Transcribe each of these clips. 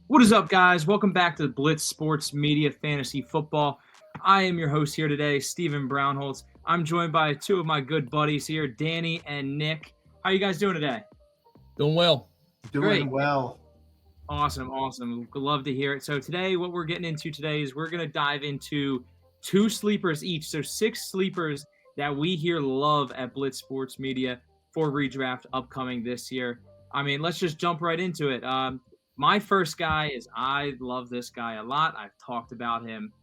What is up, guys? Welcome back to Blitz Sports Media Fantasy Football. I am your host here today, Stephen Brownholtz. I'm joined by two of my good buddies here, Danny and Nick. How you guys doing today? Doing well. Great. Doing well. Awesome. Love to hear it. So today, what we're getting into today is we're going to dive into two sleepers each. So 6 sleepers that we here love at Blitz Sports Media for redraft upcoming this year. I mean, let's just jump right into it. My first guy is I love this guy a lot. I've talked about him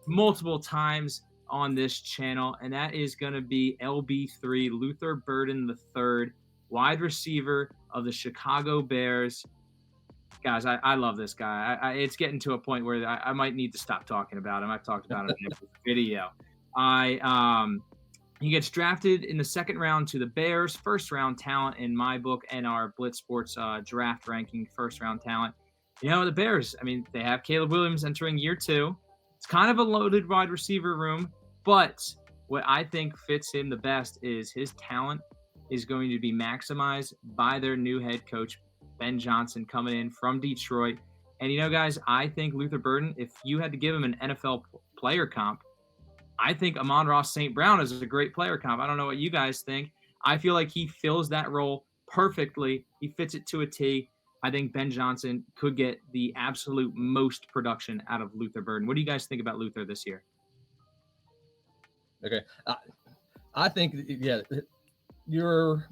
multiple times on this channel, and that is going to be LB3, Luther Burden III, wide receiver of the Chicago Bears. Guys, I love this guy. It's getting to a point where I might need to stop talking about him. I've talked about him in every video. He gets drafted in the second round to the Bears, first round talent in my book and our Blitz Sports draft ranking, first round talent. You know, the Bears, I mean, they have Caleb Williams entering year 2. It's kind of a loaded wide receiver room, but what I think fits him the best is his talent is going to be maximized by their new head coach, Ben Johnson, coming in from Detroit. And, you know, guys, I think Luther Burden, if you had to give him an NFL player comp, I think Amon-Ra St. Brown is a great player comp. I don't know what you guys think. I feel like he fills that role perfectly. He fits it to a T. I think Ben Johnson could get the absolute most production out of Luther Burden. What do you guys think about Luther this year? Okay. I think, you're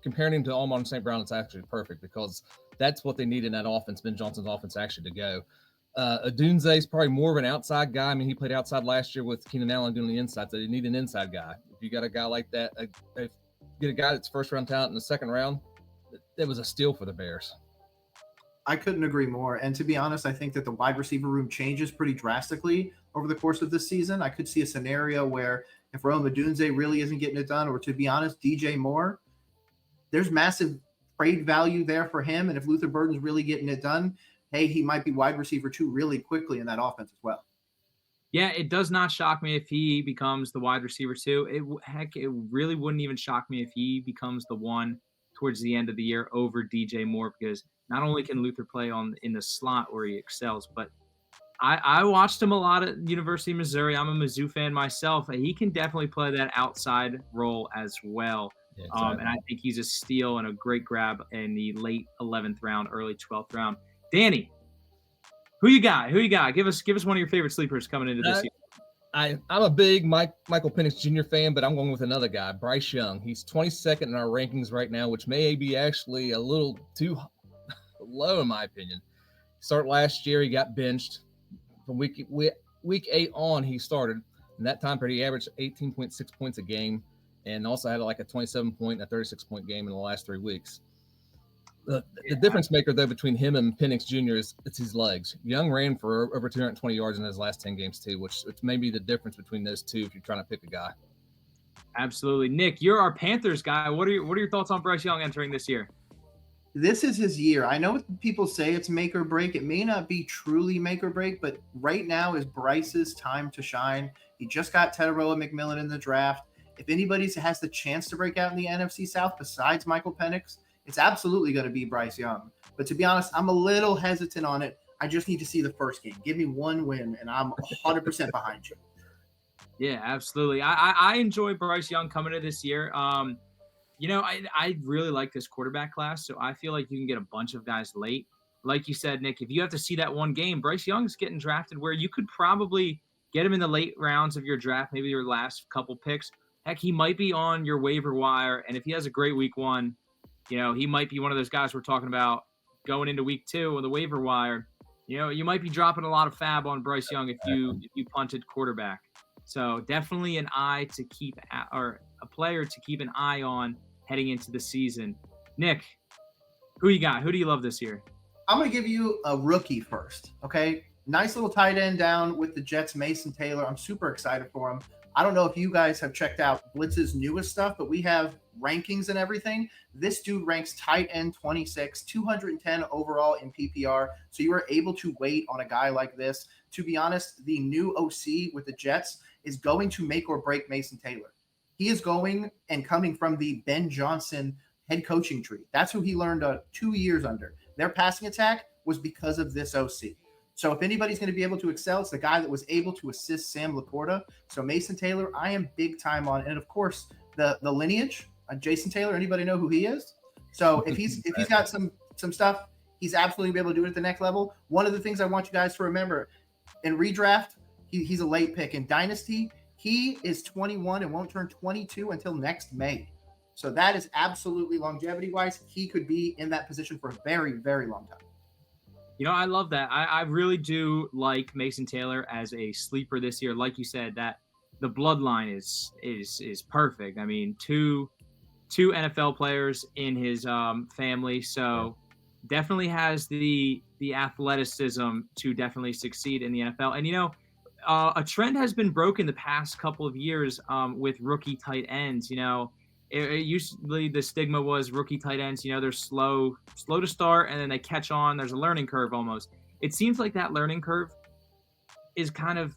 comparing him to Amon St. Brown. It's actually perfect because that's what they need in that offense, Ben Johnson's offense, actually to go. Odunze is probably more of an outside guy. I mean, he played outside last year with Keenan Allen doing the inside, so you need an inside guy. If you got a guy like that, if you get a guy that's first-round talent in the second round, that was a steal for the Bears. I couldn't agree more. And to be honest, I think that the wide receiver room changes pretty drastically over the course of this season. I could see a scenario where if Rome Odunze really isn't getting it done, or to be honest, DJ Moore, there's massive trade value there for him. And if Luther Burden's really getting it done, hey, he might be wide receiver 2 really quickly in that offense as well. Yeah, it does not shock me if he becomes the wide receiver 2. It really wouldn't even shock me if he becomes the one towards the end of the year over DJ Moore, because not only can Luther play in the slot where he excels, but I watched him a lot at University of Missouri. I'm a Mizzou fan myself. He can definitely play that outside role as well. Yeah, exactly. And I think he's a steal and a great grab in the late 11th round, early 12th round. Danny, who you got? Give us one of your favorite sleepers coming into this year. I'm a big Michael Penix Jr. fan, but I'm going with another guy, Bryce Young. He's 22nd in our rankings right now, which may be actually a little too low in my opinion. Start last year, he got benched. From week 8 on, he started. In that time period, he averaged 18.6 points a game, and also had like a 27-point and a 36-point game in the last 3 weeks. The difference maker, though, between him and Penix Jr. is it's his legs. Young ran for over 220 yards in his last 10 games, too, which may be the difference between those two if you're trying to pick a guy. Absolutely. Nick, you're our Panthers guy. What are your thoughts on Bryce Young entering this year? This is his year. I know people say it's make or break. It may not be truly make or break, but right now is Bryce's time to shine. He just got Teteroa McMillan in the draft. If anybody has the chance to break out in the NFC South besides Michael Penix, it's absolutely going to be Bryce Young. But to be honest, I'm a little hesitant on it. I just need to see the first game. Give me one win, and I'm 100% behind you. Yeah, absolutely. I enjoy Bryce Young coming to this year. I really like this quarterback class, so I feel like you can get a bunch of guys late. Like you said, Nick, if you have to see that one game, Bryce Young's getting drafted where you could probably get him in the late rounds of your draft, maybe your last couple picks. Heck, he might be on your waiver wire, and if he has a great week 1, he might be one of those guys we're talking about going into week 2 on the waiver wire. You might be dropping a lot of fab on Bryce Young if you punted quarterback. So definitely a player to keep an eye on heading into the season. Nick, who you got? Who do you love this year? I'm going to give you a rookie first, okay? Nice little tight end down with the Jets, Mason Taylor. I'm super excited for him. I don't know if you guys have checked out Blitz's newest stuff, but we have rankings and everything. This dude ranks tight end 26, 210 overall in PPR. So you are able to wait on a guy like this. To be honest, the new OC with the Jets is going to make or break Mason Taylor. He is going and coming from the Ben Johnson head coaching tree. That's who he learned 2 years under. Their passing attack was because of this OC. So if anybody's going to be able to excel, it's the guy that was able to assist Sam Laporta. So Mason Taylor, I am big time on. And of course, the lineage, Jason Taylor, anybody know who he is? So if he's got some stuff, he's absolutely be able to do it at the next level. One of the things I want you guys to remember, in redraft, he's a late pick. In Dynasty, he is 21 and won't turn 22 until next May. So that is absolutely longevity-wise. He could be in that position for a very, very long time. I love that. I really do like Mason Taylor as a sleeper this year. Like you said, that the bloodline is perfect. I mean, two NFL players in his family, so definitely has the athleticism to definitely succeed in the NFL. And a trend has been broken the past couple of years with rookie tight ends. It usually the stigma was rookie tight ends, they're slow to start and then they catch on. There's a learning curve almost. It seems like that learning curve is kind of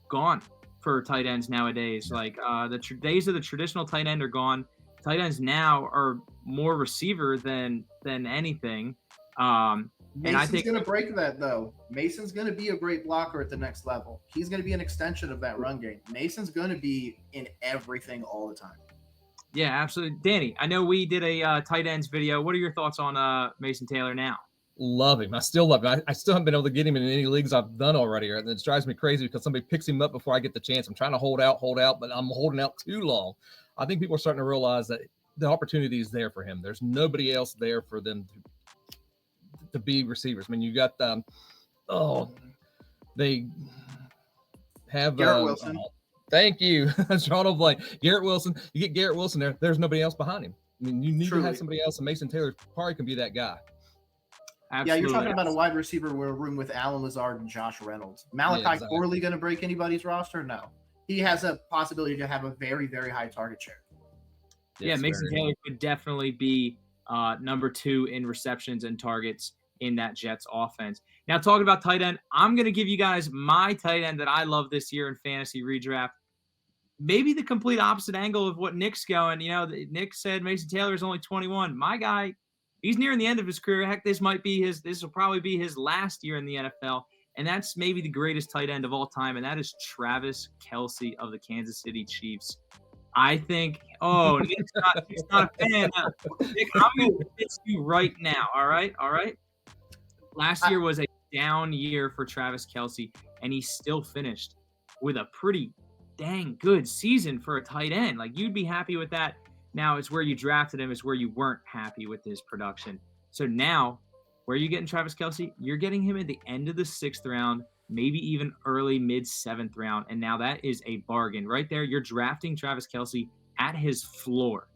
gone for tight ends nowadays. Like the days of the traditional tight end are gone. Tight ends now are more receiver than anything. And I think going to break that, though. Mason's going to be a great blocker at the next level. He's going to be an extension of that run game. Mason's going to be in everything all the time. Yeah, absolutely. Danny, I know we did a tight ends video. What are your thoughts on Mason Taylor now? Love him. I still love him. I still haven't been able to get him in any leagues I've done already. And it drives me crazy because somebody picks him up before I get the chance. I'm trying to hold out, but I'm holding out too long. I think people are starting to realize that the opportunity is there for him. There's nobody else there for them to be receivers. I mean, you got they have Garrett Wilson. Thank you. Drawing a blank. Garrett Wilson. You get Garrett Wilson there. There's nobody else behind him. I mean, you need to have somebody else, and Mason Taylor probably can be that guy. Absolutely. Yeah, you're talking about a wide receiver room with Allen Lazard and Josh Reynolds. Malachi Corley going to break anybody's roster? No. He has a possibility to have a very, very high target share. Yeah, Mason Taylor could definitely be number 2 in receptions and targets in that Jets offense. Now, talking about tight end, I'm going to give you guys my tight end that I love this year in fantasy redraft. Maybe the complete opposite angle of what Nick's going. Nick said Mason Taylor is only 21. My guy, he's nearing the end of his career. Heck, this will probably be his last year in the NFL. And that's maybe the greatest tight end of all time, and that is Travis Kelce of the Kansas City Chiefs. I think, Nick's not a fan. Nick, I'm going to convince you right now, all right? Last year was a down year for Travis Kelce, and he still finished with a pretty dang good season for a tight end. Like, you'd be happy with that. Now, it's where you drafted him is where you weren't happy with his production. So now, where are you getting Travis Kelce? You're getting him at the end of the 6th round, maybe even early mid-7th round. And now that is a bargain. Right there, you're drafting Travis Kelce at his floor.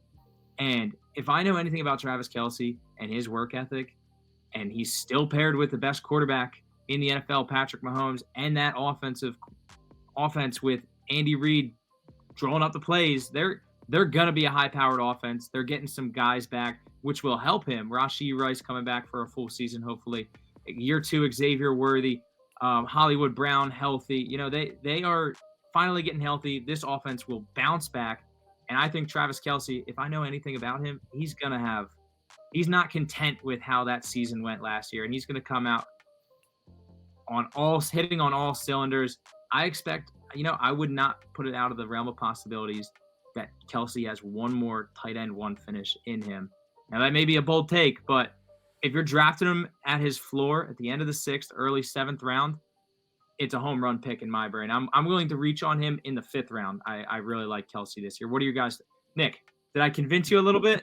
And if I know anything about Travis Kelce and his work ethic, and he's still paired with the best quarterback in the NFL, Patrick Mahomes, and that offense with Andy Reid drawing up the plays, they're going to be a high-powered offense. They're getting some guys back, which will help him. Rashee Rice coming back for a full season, hopefully. Year 2, Xavier Worthy, Hollywood Brown healthy. They are finally getting healthy. This offense will bounce back. And I think Travis Kelce, if I know anything about him, he's not content with how that season went last year. And he's going to come out hitting on all cylinders. I expect, I would not put it out of the realm of possibilities that Kelce has one more tight end 1 finish in him. Now, that may be a bold take, but if you're drafting him at his floor at the end of the 6th, early 7th round, it's a home run pick in my brain. I'm willing to reach on him in the 5th round. I really like Kelce this year. What are you guys? Nick, did I convince you a little bit?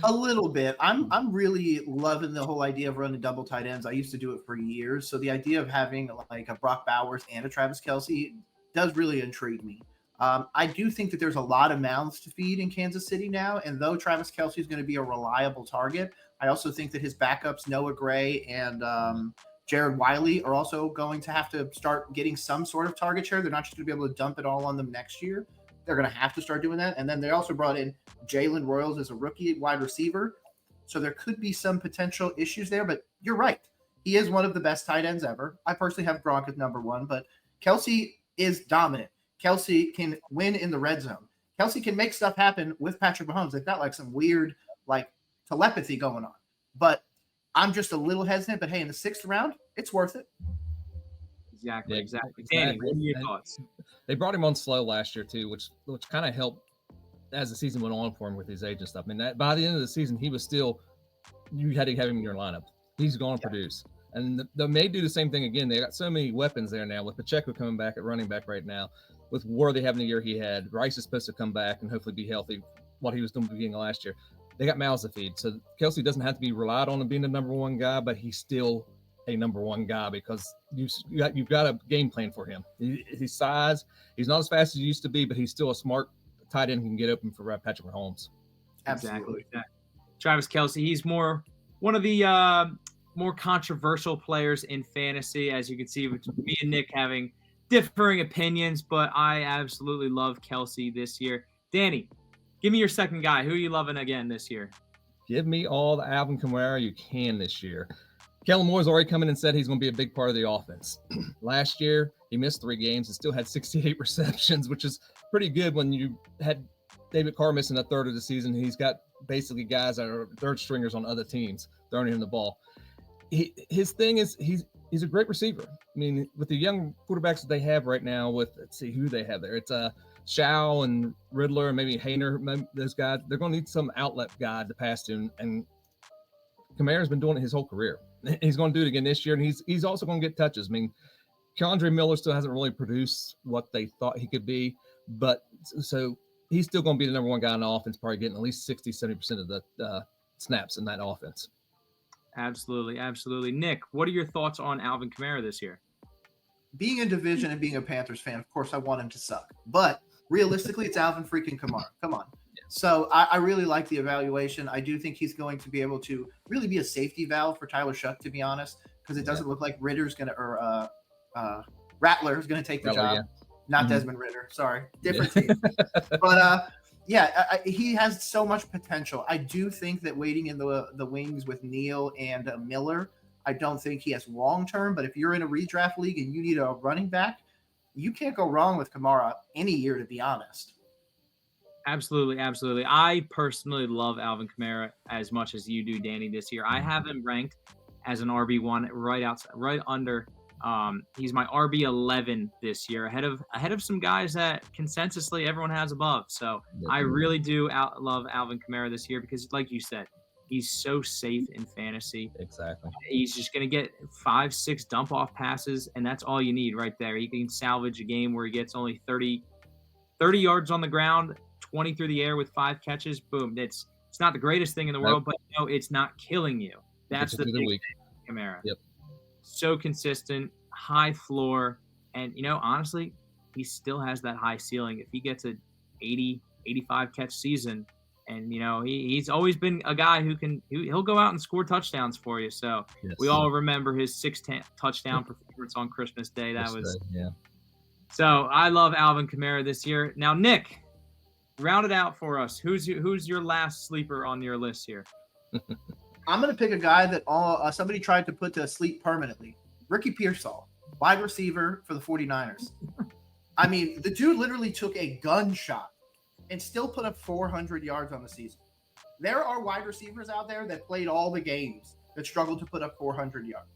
A little bit. I'm really loving the whole idea of running double tight ends. I used to do it for years. So the idea of having like a Brock Bowers and a Travis Kelce does really intrigue me. I do think that there's a lot of mouths to feed in Kansas City now. And though Travis Kelce is going to be a reliable target, I also think that his backups, Noah Gray and Jared Wiley, are also going to have to start getting some sort of target share. They're not just going to be able to dump it all on them next year. They're going to have to start doing that. And then they also brought in Jalen Royals as a rookie wide receiver. So there could be some potential issues there. But you're right. He is one of the best tight ends ever. I personally have Gronk as number 1, but Kelce is dominant. Kelce can win in the red zone. Kelce can make stuff happen with Patrick Mahomes. They've got like some weird like telepathy going on. But I'm just a little hesitant, but hey, in the 6th round, it's worth it. Exactly. Yeah, Exactly. exactly. Danny, what are your And thoughts? they brought him on slow last year too, which kind of helped as the season went on for him with his age and stuff. I mean, that by the end of the season, he was still, you had to have him in your lineup. He's going to produce. And they may do the same thing again. They got so many weapons there now with Pacheco coming back at running back right now, with Worthy having the year he had. Rice is supposed to come back and hopefully be healthy, what he was doing at the beginning of last year. They got mouths to feed. So Kelce doesn't have to be relied on being the number one guy, but he's still a number one guy because you've got a game plan for him. His size, he's not as fast as he used to be, but he's still a smart tight end who can get open for Patrick Mahomes. Absolutely. Exactly. Travis Kelce, he's one of the more controversial players in fantasy, as you can see with me and Nick having differing opinions, but I absolutely love Kelce this year. Danny, give me your second guy. Who are you loving again this year? Give me all the Alvin Kamara you can this year. Kellen Moore's already come in and said he's going to be a big part of the offense. Last year, he missed 3 games and still had 68 receptions, which is pretty good when you had David Carr missing a third of the season. He's got basically guys that are third stringers on other teams throwing him the ball. His thing is he's a great receiver. I mean, with the young quarterbacks that they have right now, let's see who they have there. It's Shao and Riddler and maybe Hayner. Those guys, they're going to need some outlet guy to pass to, and Kamara's been doing it his whole career. He's going to do it again this year, and he's also going to get touches. I mean, Keandre Miller still hasn't really produced what they thought he could be, but so he's still going to be the number one guy in the offense, probably getting at least 60-70% of the snaps in that offense. Absolutely, absolutely. Nick, what are your thoughts on Alvin Kamara this year? Being in division and being a Panthers fan, of course, I want him to suck. But realistically, it's Alvin freaking Kamara. Come on. Yeah. So I really like the evaluation. I do think he's going to be able to really be a safety valve for Tyler Shuck, to be honest, because it doesn't look like Ritter's going to, or Rattler's going to take the job. Yeah. Not Desmond Ritter. Sorry. Different team. But he has so much potential. I do think that waiting in the wings with Neal and Miller, I don't think he has long-term, but if you're in a redraft league and you need a running back, you can't go wrong with Kamara any year, to be honest. Absolutely, absolutely. I personally love Alvin Kamara as much as you do, Danny, this year. I have him ranked as an RB1 right outside, right under. He's my RB11 this year, ahead of some guys that consensusly everyone has above. So I really do love Alvin Kamara this year because, like you said, he's so safe in fantasy. Exactly. He's just going to get 5-6 dump off passes, and that's all you need right there. He can salvage a game where he gets only 30 yards on the ground, 20 through the air with 5 catches. Boom. It's not the greatest thing in the world, but it's not killing you. That's the big thing, Kamara. Yep. So consistent, high floor, and honestly, he still has that high ceiling. If he gets a 80, 85 catch season, and he's always been a guy he'll go out and score touchdowns for you. So we all remember his 6 touchdown performance on Christmas Day. So I love Alvin Kamara this year. Now, Nick, round it out for us. Who's your last sleeper on your list here? I'm going to pick a guy that somebody tried to put to sleep permanently. Ricky Pearsall, wide receiver for the 49ers. I mean, the dude literally took a gunshot and still put up 400 yards on the season. There are wide receivers out there that played all the games that struggled to put up 400 yards.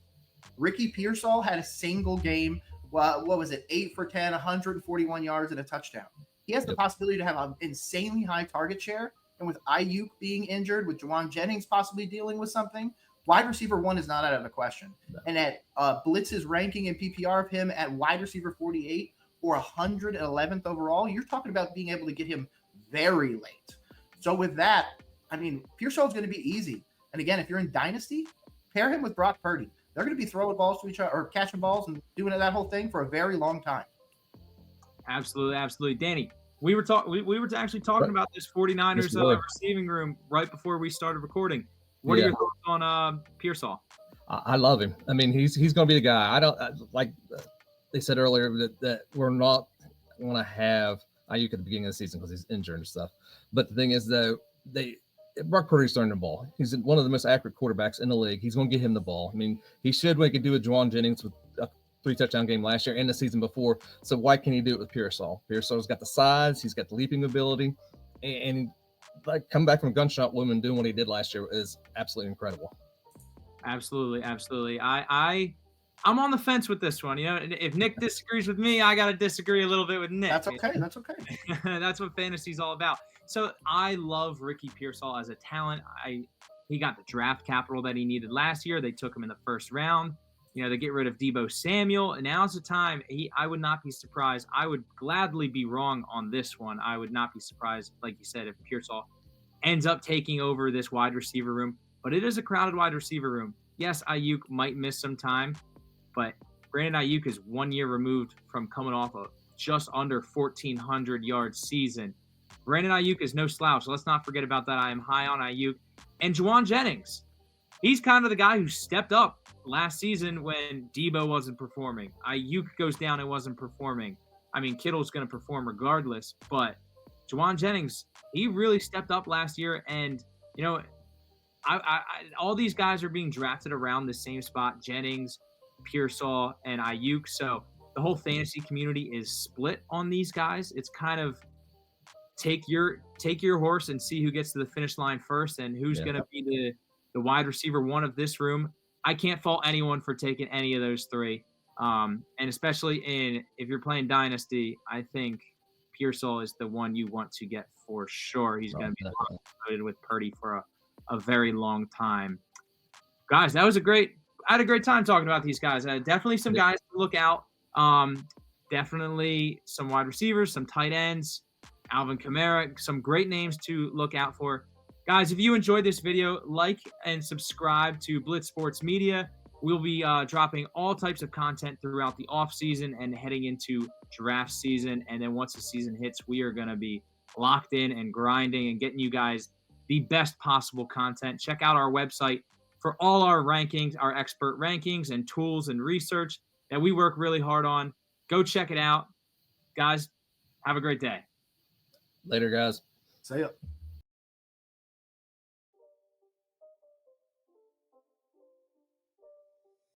Ricky Pearsall had a single game, what was it, 8 for 10, 141 yards and a touchdown. He has the possibility to have an insanely high target share. And with Ayuk being injured, with Juwan Jennings possibly dealing with something, wide receiver 1 is not out of the question. No. And at Blitz's ranking in PPR of him at wide receiver 48 or 111th overall, you're talking about being able to get him very late. So with that, I mean, Pearsall is going to be easy. And again, if you're in Dynasty, pair him with Brock Purdy. They're going to be throwing balls to each other or catching balls and doing that whole thing for a very long time. Absolutely, absolutely. Danny, we were actually talking about this 49ers receiving room right before we started recording. What are your thoughts on Persall? I love him. I mean, he's going to be the guy. Like they said earlier that we're not going to have Ayuk at the beginning of the season because he's injured and stuff. But the thing is, though, Brock Purdy's throwing the ball. He's one of the most accurate quarterbacks in the league. He's going to get him the ball. I mean, he should what he could do with Juwan Jennings with a 3-touchdown game last year and the season before. So why can't he do it with Persall? Persall's got the size. He's got the leaping ability. And like coming back from a gunshot wound and doing what he did last year is absolutely incredible. Absolutely, absolutely. I'm on the fence with this one. You know, if Nick disagrees with me, I gotta disagree a little bit with Nick. That's okay. That's okay. That's what fantasy's all about. So I love Ricky Pearsall as a talent. He got the draft capital that he needed last year. They took him in the first round. You know, they get rid of Debo Samuel, and now's the time. I would not be surprised. I would gladly be wrong on this one. I would not be surprised, like you said, if Pearsall ends up taking over this wide receiver room. But it is a crowded wide receiver room. Yes, Ayuk might miss some time, but Brandon Ayuk is 1 year removed from coming off a just under 1,400 yard season. Brandon Ayuk is no slouch. Let's not forget about that. I am high on Ayuk. And Juwan Jennings, he's kind of the guy who stepped up last season when Debo wasn't performing. Ayuk goes down and wasn't performing. I mean, Kittle's going to perform regardless, but Juwan Jennings, he really stepped up last year. And, you know, all these guys are being drafted around the same spot, Jennings, Pearsall, and Ayuk. So the whole fantasy community is split on these guys. It's kind of take your horse and see who gets to the finish line first and who's going to be the wide receiver one of this room. I can't fault anyone for taking any of those three. And especially if you're playing Dynasty, I think Pearsall is the one you want to get for sure. He's going to be loaded with Purdy for a very long time. Guys, I had a great time talking about these guys. Definitely some guys to look out. Definitely some wide receivers, some tight ends, Alvin Kamara, some great names to look out for. Guys, if you enjoyed this video, like and subscribe to Blitz Sports Media. We'll be dropping all types of content throughout the offseason and heading into draft season. And then once the season hits, we are going to be locked in and grinding and getting you guys the best possible content. Check out our website for all our rankings, our expert rankings and tools and research that we work really hard on. Go check it out. Guys, have a great day. Later, guys. See ya.